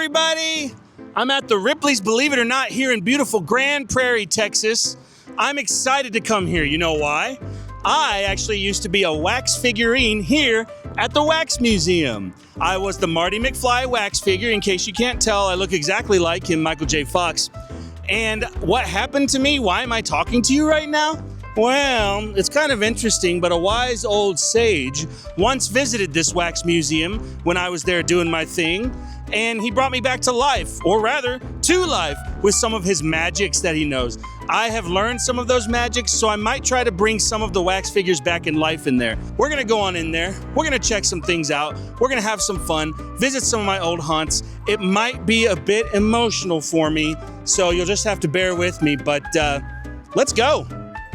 everybody! I'm at the Ripley's, believe it or not, here in beautiful Grand Prairie, Texas. I'm excited to come here. You know why? I actually used to be a wax figurine here at the Wax Museum. I was the Marty McFly wax figure. In case you can't tell, I look exactly like him, Michael J. Fox. And what happened to me? Why am I talking to you right now? Well, it's kind of interesting, but a wise old sage once visited this wax museum when I was there doing my thing, and he brought me back to life, or rather, to life, with some of his magics that he knows. I have learned some of those magics, so I might try to bring some of the wax figures back in life in there. We're gonna go on in there, we're gonna check some things out, we're gonna have some fun, visit some of my old haunts. It might be a bit emotional for me, so you'll just have to bear with me, but let's go.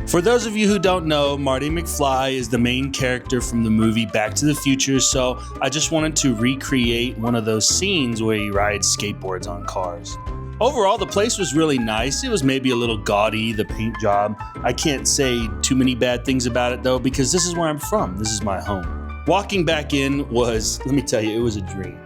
For those of you who don't know, Marty McFly is the main character from the movie Back to the Future, so I just wanted to recreate one of those scenes where he rides skateboards on cars. Overall, the place was really nice. It was maybe a little gaudy, the paint job. I can't say too many bad things about it though, because this is where I'm from. This is my home. Walking back in was, let me tell you, it was a dream.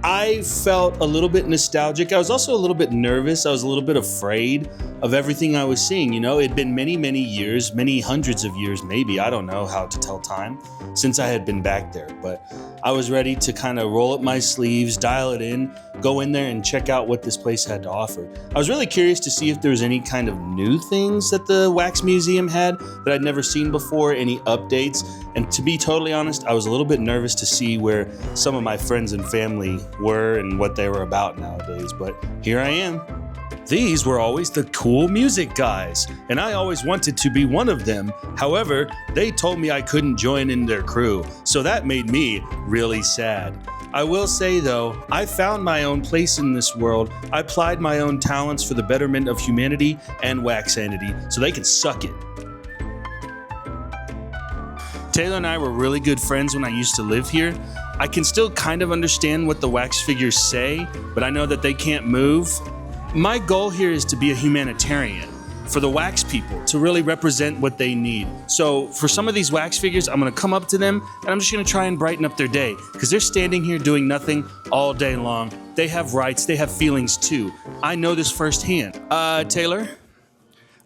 I felt a little bit nostalgic. I was also a little bit nervous. I was a little bit afraid of everything I was seeing. You know, it'd been many, many years, many hundreds of years, maybe. I don't know how to tell time since I had been back there. But I was ready to kind of roll up my sleeves, dial it in, go in there and check out what this place had to offer. I was really curious to see if there was any kind of new things that the Wax Museum had that I'd never seen before, any updates. And to be totally honest, I was a little bit nervous to see where some of my friends and family were and what they were about nowadays, but here I am. These were always the cool music guys, and I always wanted to be one of them. However, they told me I couldn't join in their crew, so that made me really sad. I will say though, I found my own place in this world. I applied my own talents for the betterment of humanity and Waxanity, so they can suck it. Taylor and I were really good friends when I used to live here. I can still kind of understand what the wax figures say, but I know that they can't move. My goal here is to be a humanitarian for the wax people, to really represent what they need. So for some of these wax figures, I'm gonna come up to them and I'm just gonna try and brighten up their day, because they're standing here doing nothing all day long. They have rights, they have feelings too. I know this firsthand. Taylor?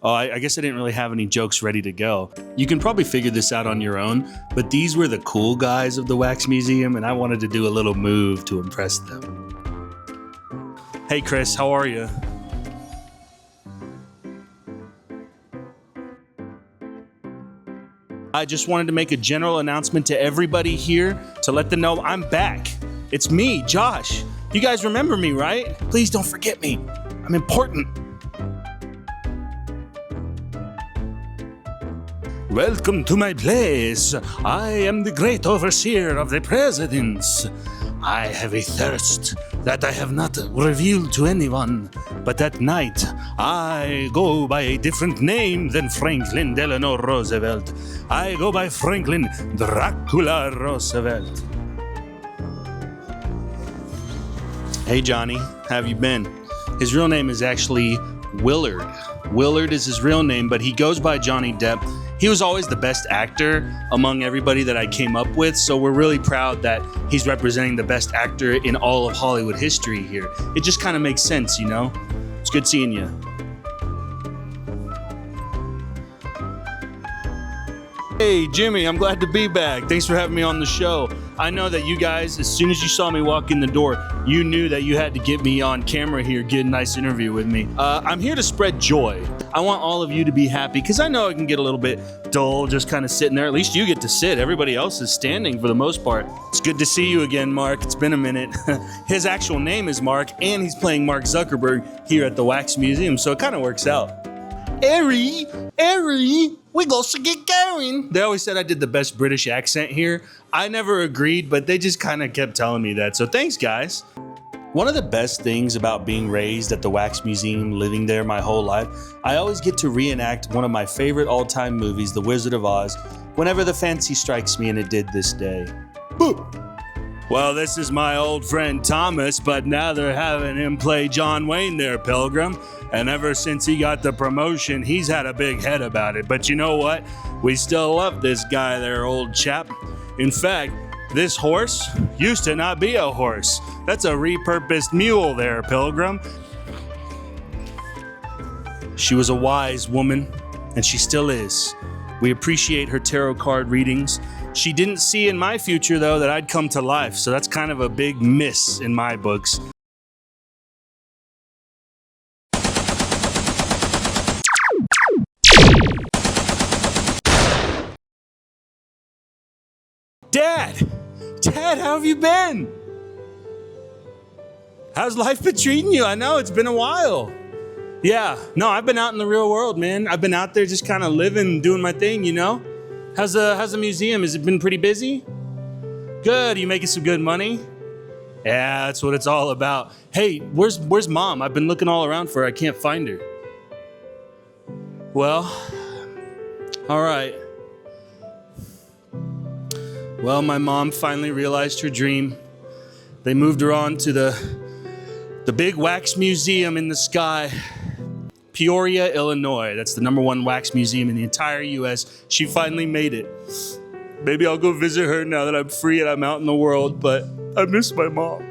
Oh, I guess I didn't really have any jokes ready to go. You can probably figure this out on your own, but these were the cool guys of the Wax Museum, and I wanted to do a little move to impress them. Hey Chris, how are you? I just wanted to make a general announcement to everybody here to let them know I'm back. It's me, Josh. You guys remember me, right? Please don't forget me. I'm important. Welcome to my place. I am the great overseer of the presidents. I have a thirst that I have not revealed to anyone, but at night I go by a different name than Franklin Delano Roosevelt. I go by Franklin Dracula Roosevelt. Hey Johnny, how have you been? His real name is actually Willard. Willard is his real name, but he goes by Johnny Depp. He was always the best actor among everybody that I came up with, so we're really proud that he's representing the best actor in all of Hollywood history here. It just kind of makes sense, you know? It's good seeing you. Hey Jimmy, I'm glad to be back. Thanks for having me on the show. I know that you guys, as soon as you saw me walk in the door, you knew that you had to get me on camera here, get a nice interview with me. I'm here to spread joy. I want all of you to be happy, because I know it can get a little bit dull just kind of sitting there. At least you get to sit. Everybody else is standing for the most part. It's good to see you again, Mark. It's been a minute. His actual name is Mark, and he's playing Mark Zuckerberg here at the Wax Museum, so it kind of works out. Harry, we got to get going. They always said I did the best British accent here. I never agreed, but they just kind of kept telling me that. So thanks, guys. One of the best things about being raised at the Wax Museum, living there my whole life, I always get to reenact one of my favorite all-time movies, The Wizard of Oz, whenever the fancy strikes me, and it did this day. Boo! Well, this is my old friend Thomas, but now they're having him play John Wayne there, Pilgrim. And ever since he got the promotion, he's had a big head about it. But you know what? We still love this guy there, old chap. In fact, This horse used to not be a horse. That's a repurposed mule there, Pilgrim. She was a wise woman, and she still is. We appreciate her tarot card readings. She didn't see in my future, though, that I'd come to life, so that's kind of a big miss in my books. Dad, how have you been? How's life been treating you? I know it's been a while. Yeah, no, I've been out in the real world, man. I've been out there just kind of living, doing my thing, you know? How's the museum? Has it been pretty busy? Good, you making some good money? Yeah, that's what it's all about. Hey, where's Mom? I've been looking all around for her. I can't find her. Well, all right. Well, my mom finally realized her dream. They moved her on to the big wax museum in the sky. Peoria, Illinois. That's the #1 wax museum in the entire U.S. She finally made it. Maybe I'll go visit her now that I'm free and I'm out in the world, but I miss my mom.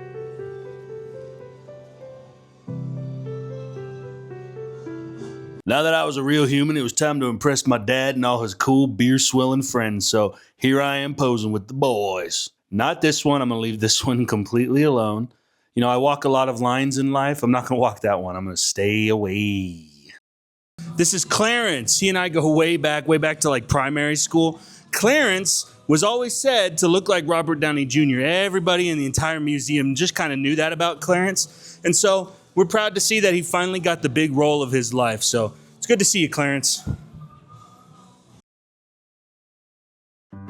Now that I was a real human, it was time to impress my dad and all his cool beer-swilling friends, so here I am posing with the boys. Not this one. I'm going to leave this one completely alone. You know, I walk a lot of lines in life. I'm not going to walk that one. I'm going to stay away. This is Clarence. He and I go way back to like primary school. Clarence was always said to look like Robert Downey Jr. Everybody in the entire museum just kind of knew that about Clarence. And so we're proud to see that he finally got the big role of his life. So it's good to see you, Clarence.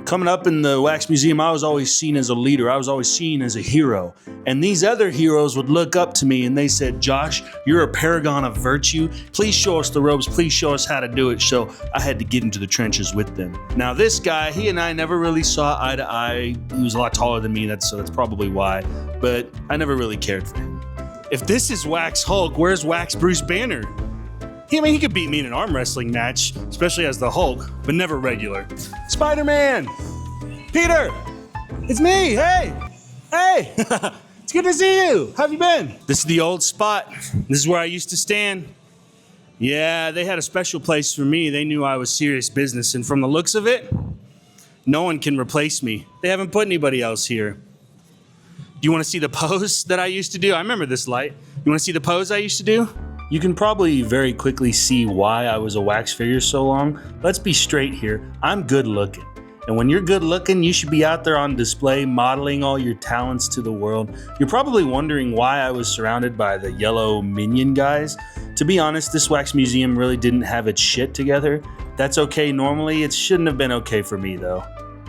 Coming up in the Wax Museum, I was always seen as a leader. I was always seen as a hero. And these other heroes would look up to me and they said, Josh, you're a paragon of virtue. Please show us the ropes. Please show us how to do it. So I had to get into the trenches with them. Now this guy, he and I never really saw eye to eye. He was a lot taller than me, so that's probably why. But I never really cared for him. If this is Wax Hulk, where's Wax Bruce Banner? He could beat me in an arm wrestling match, especially as the Hulk, but never regular. Spider-Man! Peter! It's me! Hey! It's good to see you! How have you been? This is the old spot. This is where I used to stand. Yeah, they had a special place for me. They knew I was serious business, and from the looks of it, no one can replace me. They haven't put anybody else here. Do you want to see the pose that I used to do? I remember this light. You want to see the pose I used to do? You can probably very quickly see why I was a wax figure so long. Let's be straight here. I'm good looking. And when you're good looking, you should be out there on display modeling all your talents to the world. You're probably wondering why I was surrounded by the yellow minion guys. To be honest, this wax museum really didn't have its shit together. That's okay normally. It shouldn't have been okay for me though.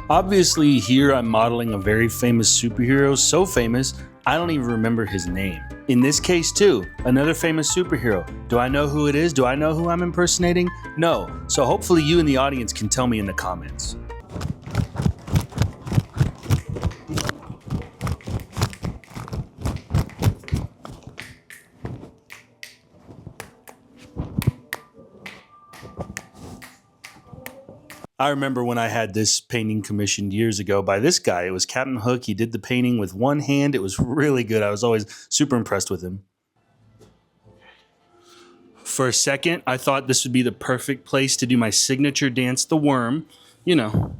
Obviously here I'm modeling a very famous superhero, so famous I don't even remember his name. In this case too, another famous superhero. Do I know who it is? Do I know who I'm impersonating? No. So hopefully you in the audience can tell me in the comments. I remember when I had this painting commissioned years ago by this guy. It was Captain Hook. He did the painting with one hand. It was really good. I was always super impressed with him. For a second, I thought this would be the perfect place to do my signature dance, the worm, you know.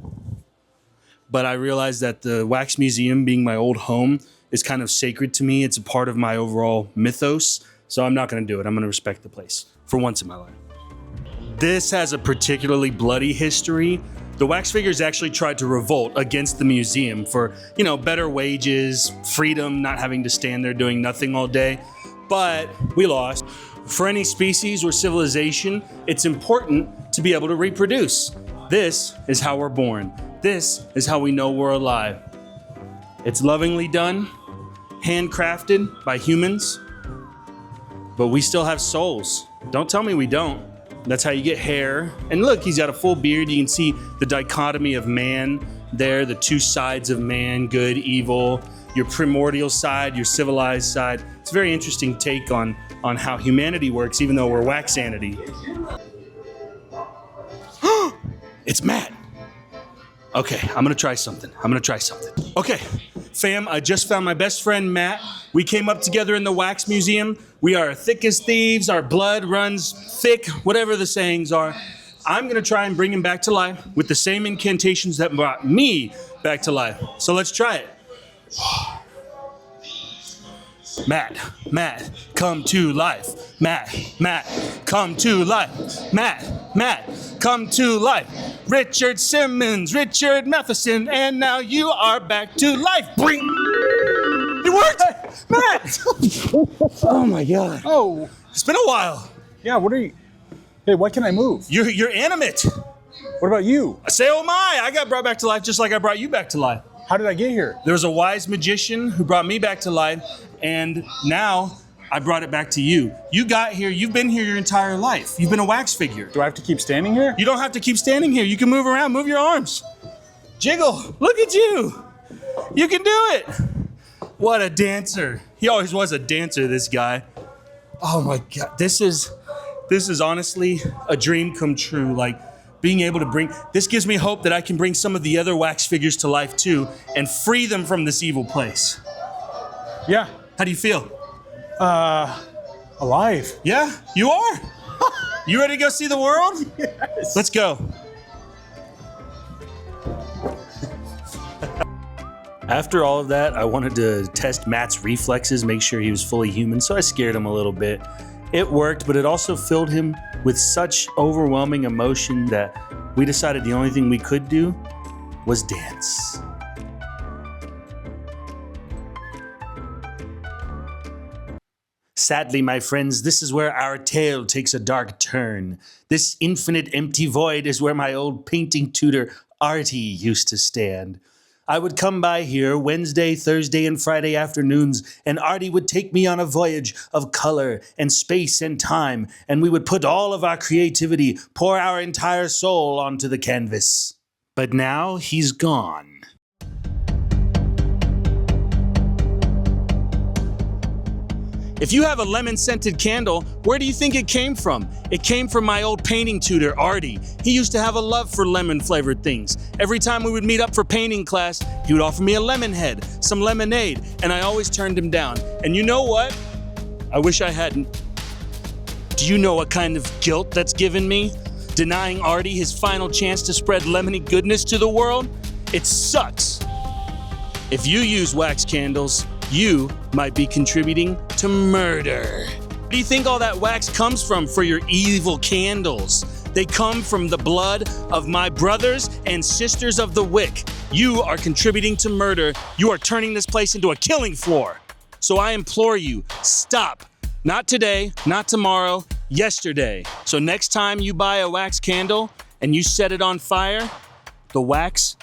But I realized that the Wax Museum, being my old home, is kind of sacred to me. It's a part of my overall mythos. So I'm not going to do it. I'm going to respect the place for once in my life. This has a particularly bloody history. The wax figures actually tried to revolt against the museum for, you know, better wages, freedom, not having to stand there doing nothing all day. But we lost. For any species or civilization, it's important to be able to reproduce. This is how we're born. This is how we know we're alive. It's lovingly done, handcrafted by humans, but we still have souls. Don't tell me we don't. That's how you get hair. And look, he's got a full beard. You can see the dichotomy of man there, the two sides of man, good, evil, your primordial side, your civilized side. It's a very interesting take on how humanity works, even though we're Waxanity. It's Matt. Okay, I'm gonna try something. Okay, fam, I just found my best friend, Matt. We came up together in the Wax Museum. We are thick as thieves. Our blood runs thick, whatever the sayings are. I'm gonna try and bring him back to life with the same incantations that brought me back to life. So let's try it. Matt, come to life. Matt, come to life. Matt, come to life. Richard Simmons, Richard Matheson, and now you are back to life. Bring. It worked, Matt. Oh my God. Oh, It's been a while. yeah. What are you? Hey, why can't I move? You're animate. What about you? Say oh my! I got brought back to life just like I brought you back to life. How did I get here? There was a wise magician who brought me back to life, and now I brought it back to you. You got here, you've been here your entire life. You've been a wax figure. Do I have to keep standing here? You don't have to keep standing here. You can move around, move your arms. Jiggle, look at you. You can do it. What a dancer. He always was a dancer, this guy. Oh my God, this is honestly a dream come true. Like, being able to bring, this gives me hope that I can bring some of the other wax figures to life too and free them from this evil place. Yeah. How do you feel? Alive. Yeah, you are. You ready to go see the world? Yes. Let's go. After all of that, I wanted to test Matt's reflexes, make sure he was fully human, so I scared him a little bit. It worked, but it also filled him with such overwhelming emotion that we decided the only thing we could do was dance. Sadly, my friends, this is where our tale takes a dark turn. This infinite empty void is where my old painting tutor, Artie, used to stand. I would come by here Wednesday, Thursday, and Friday afternoons, and Artie would take me on a voyage of color and space and time, and we would put all of our creativity, pour our entire soul onto the canvas. But now he's gone. If you have a lemon-scented candle, where do you think it came from? It came from my old painting tutor, Artie. He used to have a love for lemon-flavored things. Every time we would meet up for painting class, he would offer me a lemon head, some lemonade, and I always turned him down. And you know what? I wish I hadn't. Do you know what kind of guilt that's given me? Denying Artie his final chance to spread lemony goodness to the world? It sucks. If you use wax candles, you might be contributing to murder. Where do you think all that wax comes from for your evil candles? They come from the blood of my brothers and sisters of the wick. You are contributing to murder. You are turning this place into a killing floor. So I implore you, stop. Not today, not tomorrow, yesterday. So next time you buy a wax candle and you set it on fire, the wax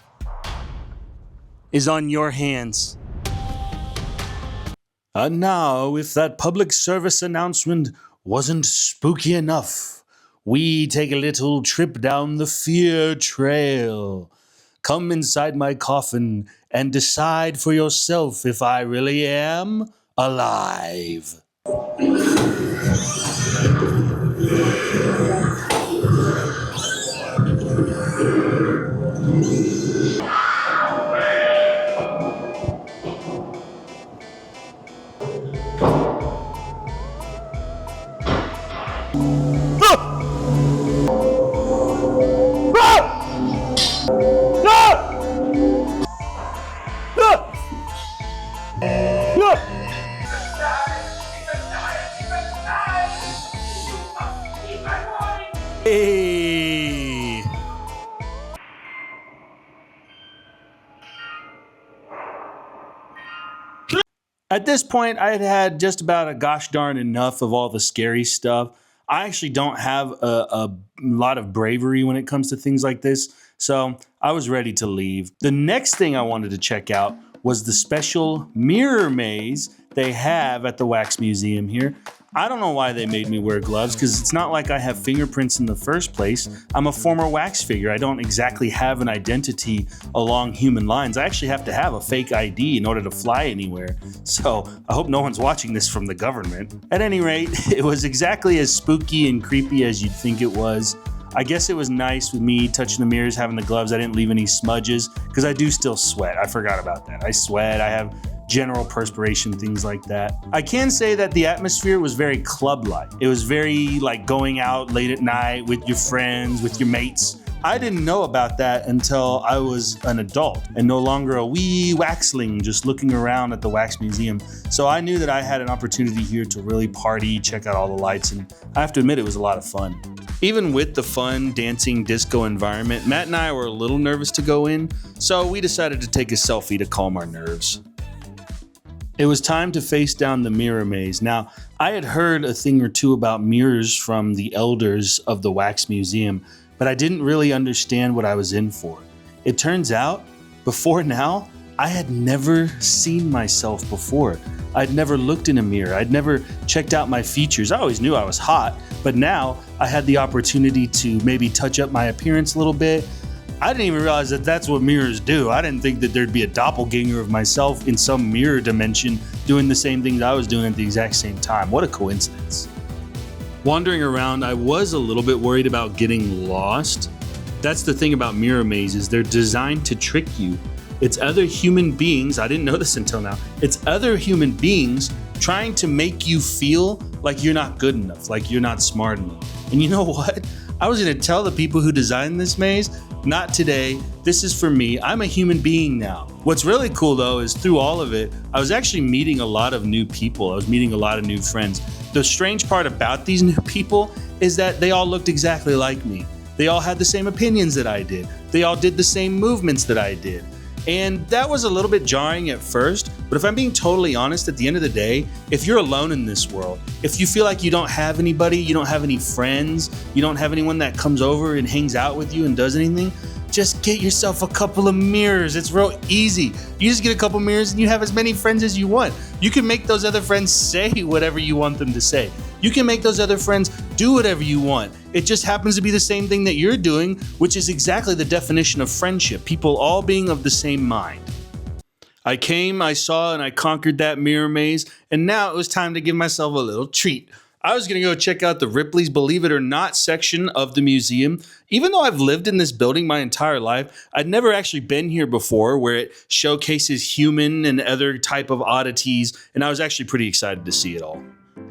is on your hands. And now, if that public service announcement wasn't spooky enough, we take a little trip down the fear trail. Come inside my coffin and decide for yourself if I really am alive. Hey. At this point, I had had just about a gosh darn enough of all the scary stuff. I actually don't have a lot of bravery when it comes to things like this, so I was ready to leave. The next thing I wanted to check out was the special mirror maze they have at the Wax Museum here. I don't know why they made me wear gloves, because it's not like I have fingerprints in the first place. I'm a former wax figure. I don't exactly have an identity along human lines. I actually have to have a fake ID in order to fly anywhere. So I hope no one's watching this from the government. At any rate, it was exactly as spooky and creepy as you'd think it was. I guess it was nice with me touching the mirrors, having the gloves. I didn't leave any smudges because I do still sweat. I forgot about that. I sweat. I have general perspiration, things like that. I can say that the atmosphere was very club-like. It was very like going out late at night with your friends, with your mates. I didn't know about that until I was an adult and no longer a wee waxling just looking around at the wax museum. So I knew that I had an opportunity here to really party, check out all the lights, and I have to admit it was a lot of fun. Even with the fun, dancing, disco environment, Matt and I were a little nervous to go in, so we decided to take a selfie to calm our nerves. It was time to face down the mirror maze. Now, I had heard a thing or two about mirrors from the elders of the Wax Museum, but I didn't really understand what I was in for. It turns out, before now, I had never seen myself before. I'd never looked in a mirror. I'd never checked out my features. I always knew I was hot, but now I had the opportunity to maybe touch up my appearance a little bit. I didn't even realize that that's what mirrors do. I didn't think that there'd be a doppelganger of myself in some mirror dimension doing the same things I was doing at the exact same time. What a coincidence. Wandering around, I was a little bit worried about getting lost. That's the thing about mirror mazes. They're designed to trick you. It's other human beings, I didn't know this until now, it's other human beings trying to make you feel like you're not good enough, like you're not smart enough. And you know what? I was gonna tell the people who designed this maze, not today, this is for me, I'm a human being now. What's really cool though is through all of it, I was actually meeting a lot of new people. I was meeting a lot of new friends. The strange part about these new people is that they all looked exactly like me. They all had the same opinions that I did. They all did the same movements that I did. And that was a little bit jarring at first, but if I'm being totally honest, at the end of the day, if you're alone in this world, if you feel like you don't have anybody, you don't have any friends, you don't have anyone that comes over and hangs out with you and does anything, just get yourself a couple of mirrors. It's real easy. You just get a couple mirrors and you have as many friends as you want. You can make those other friends say whatever you want them to say. You can make those other friends do whatever you want. It just happens to be the same thing that you're doing, which is exactly the definition of friendship. People all being of the same mind. I came, I saw, and I conquered that mirror maze, and now it was time to give myself a little treat. I was gonna go check out the Ripley's Believe It or Not section of the museum. Even though I've lived in this building my entire life, I'd never actually been here before where it showcases human and other type of oddities, and I was actually pretty excited to see it all.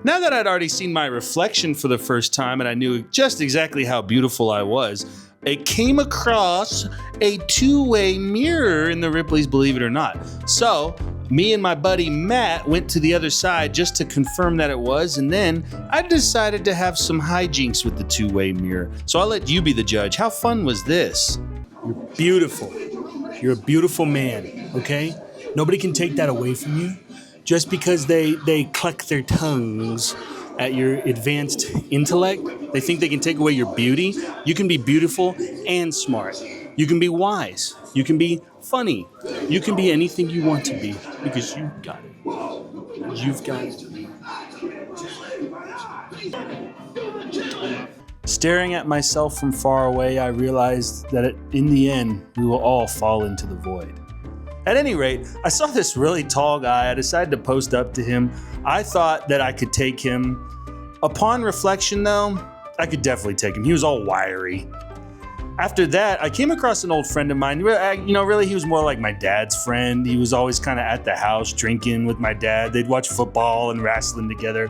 Now that I'd already seen my reflection for the first time and I knew just exactly how beautiful I was, I came across a two-way mirror in the Ripley's Believe It or Not. So me and my buddy Matt went to the other side just to confirm that it was, and then I decided to have some hijinks with the two-way mirror. So I'll let you be the judge. How fun was this? You're beautiful. You're a beautiful man, okay? Nobody can take that away from you. Just because they cluck their tongues at your advanced intellect, they think they can take away your beauty. You can be beautiful and smart. You can be wise. You can be funny. You can be anything you want to be because you've got it. You've got it. Staring at myself from far away, I realized that in the end, we will all fall into the void. At any rate, I saw this really tall guy. I decided to post up to him. I thought that I could take him. Upon reflection though, I could definitely take him. He was all wiry. After that, I came across an old friend of mine. Really, he was more like my dad's friend. He was always kind of at the house drinking with my dad. They'd watch football and wrestling together.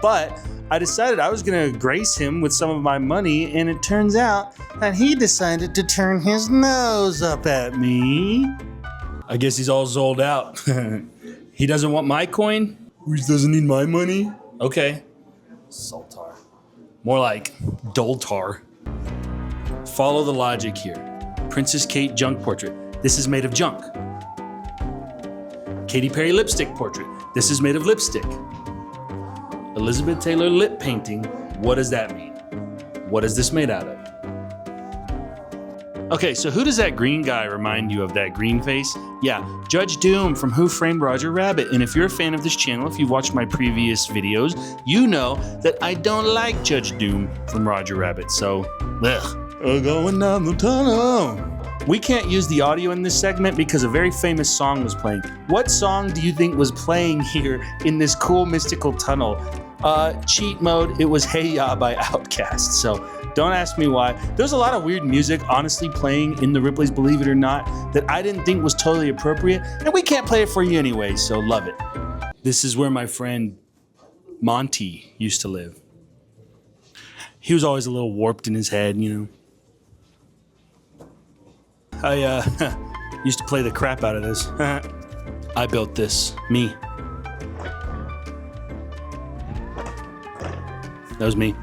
But I decided I was gonna grace him with some of my money, and it turns out that he decided to turn his nose up at me. I guess he's all zolled out. He doesn't want my coin? He doesn't need my money? Okay. Sultar. More like Doltar. Follow the logic here. Princess Kate junk portrait. This is made of junk. Katy Perry lipstick portrait. This is made of lipstick. Elizabeth Taylor lip painting. What does that mean? What is this made out of? Okay, so who does that green guy remind you of, that green face? Yeah, Judge Doom from Who Framed Roger Rabbit. And if you're a fan of this channel, if you've watched my previous videos, you know that I don't like Judge Doom from Roger Rabbit. So, we're going down the tunnel. We can't use the audio in this segment because a very famous song was playing. What song do you think was playing here in this cool mystical tunnel? cheat mode, it was Hey Ya by Outkast. So don't ask me why. There's a lot of weird music, honestly, playing in the Ripley's Believe It or Not that I didn't think was totally appropriate, and we can't play it for you anyway, so love it. This is where my friend Monty used to live. He was always a little warped in his head, you know. I used to play the crap out of this. I built this, me. That was me.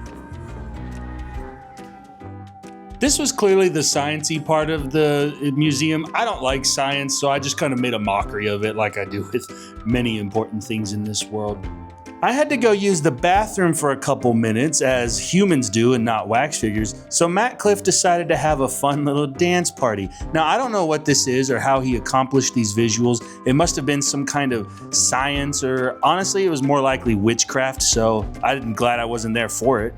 This was clearly the science-y part of the museum. I don't like science, so I just kind of made a mockery of it like I do with many important things in this world. I had to go use the bathroom for a couple minutes, as humans do and not wax figures, so Matt Cliff decided to have a fun little dance party. Now, I don't know what this is or how he accomplished these visuals. It must have been some kind of science, or honestly, it was more likely witchcraft, so I'm glad I wasn't there for it.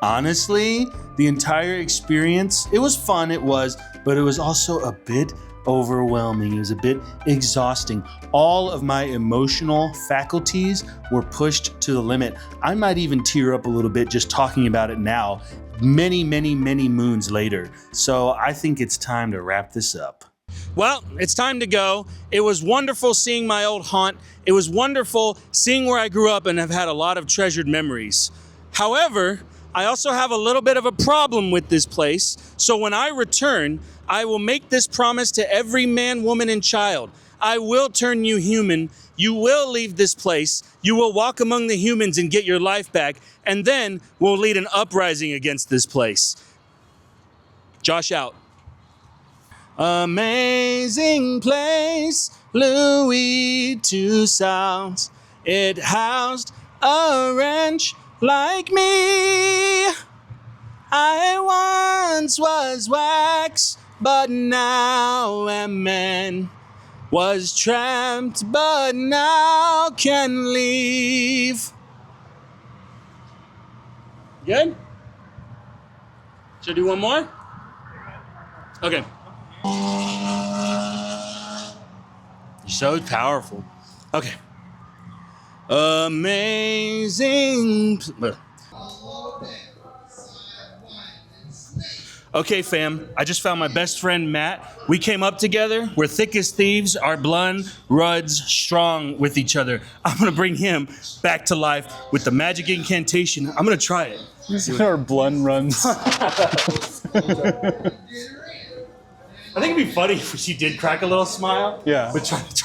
Honestly, the entire experience, it was fun, it was, but it was also a bit overwhelming. It was a bit exhausting. All of my emotional faculties were pushed to the limit. I might even tear up a little bit just talking about it now, many, many, many moons later. So I think it's time to wrap this up. Well, it's time to go. It was wonderful seeing my old haunt. It was wonderful seeing where I grew up and have had a lot of treasured memories. However, I also have a little bit of a problem with this place, so when I return, I will make this promise to every man, woman, and child. I will turn you human. You will leave this place. You will walk among the humans and get your life back, and then we'll lead an uprising against this place. Josh out. Amazing place, Louis Toussaint. It housed a wrench like me. I once was wax, but now am man. Was trapped, but now can leave. Good? Should I do one more? Okay. You're so powerful. Okay. Amazing. Okay, fam, I just found my best friend, Matt. We came up together. We're thick as thieves. Our blood runs strong with each other. I'm gonna bring him back to life with the magic incantation. I'm gonna try it. Our blood runs. I think it'd be funny if she did crack a little smile. Yeah. But try